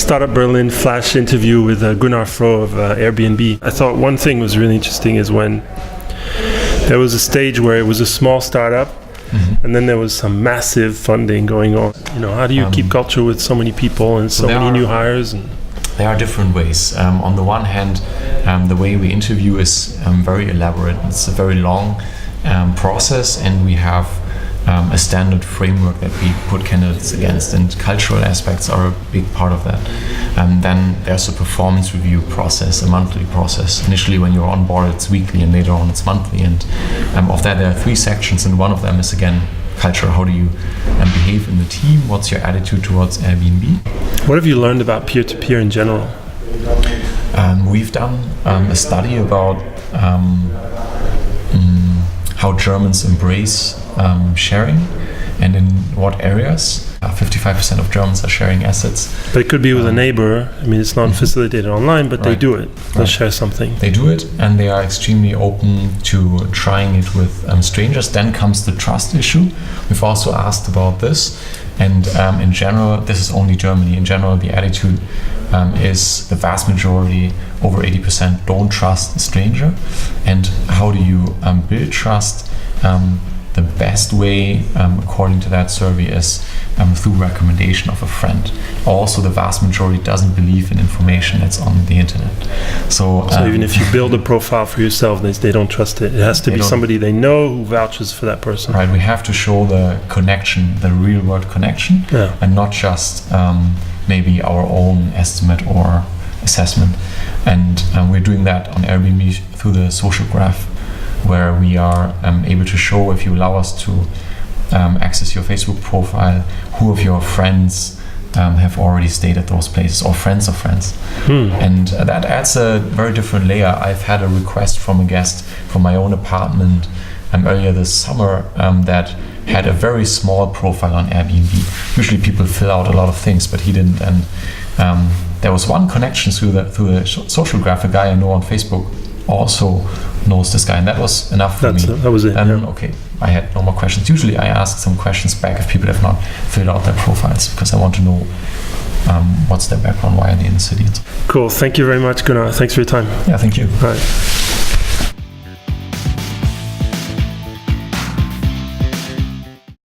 Startup Berlin flash interview with Gunnar Froh of Airbnb. I thought one thing was really interesting is when there was a stage where it was a small startup, and then there was some massive funding going on. How do you keep culture with so many people and so many new hires? There are different ways. On the one hand, the way we interview is very elaborate. It's a very long process, and we have a standard framework that we put candidates against, and cultural aspects are a big part of that. Then there's a performance review process, a monthly process. Initially, when you're on board, it's weekly, and later on it's monthly. And of that, there are 3 sections, and one of them is, again, culture. How do you behave in the team? What's your attitude towards Airbnb? What have you learned about peer-to-peer in general? We've done a study about how Germans embrace sharing and in what areas. 55% of Germans are sharing assets. But it could be with a neighbor. It's not facilitated online, but they do it. They'll share something. They do it, and they are extremely open to trying it with strangers. Then comes the trust issue. We've also asked about this. And in general, this is only Germany. In general, the attitude is the vast majority, over 80%, don't trust a stranger. And how do you build trust? The best way, according to that survey, is through recommendation of a friend. Also, the vast majority doesn't believe in information that's on the internet. So even if you build a profile for yourself, they don't trust it. It has to be somebody they know who vouches for that person. Right, we have to show the connection, the real world connection, and not just maybe our own estimate or assessment. And we're doing that on Airbnb through the social graph, where we are able to show, if you allow us to access your Facebook profile, who of your friends have already stayed at those places, or friends of friends. And that adds a very different layer. I've had a request from a guest from my own apartment earlier this summer that had a very small profile on Airbnb. Usually people fill out a lot of things, but he didn't. And there was one connection through the social graph. A guy I know on Facebook also knows this guy, and that was enough for me. That was it. And okay, I had no more questions. Usually I ask some questions back if people have not filled out their profiles, because I want to know what's their background, why are they in the city. Cool. Thank you very much, Gunnar. Thanks for your time. Yeah, thank you. All right.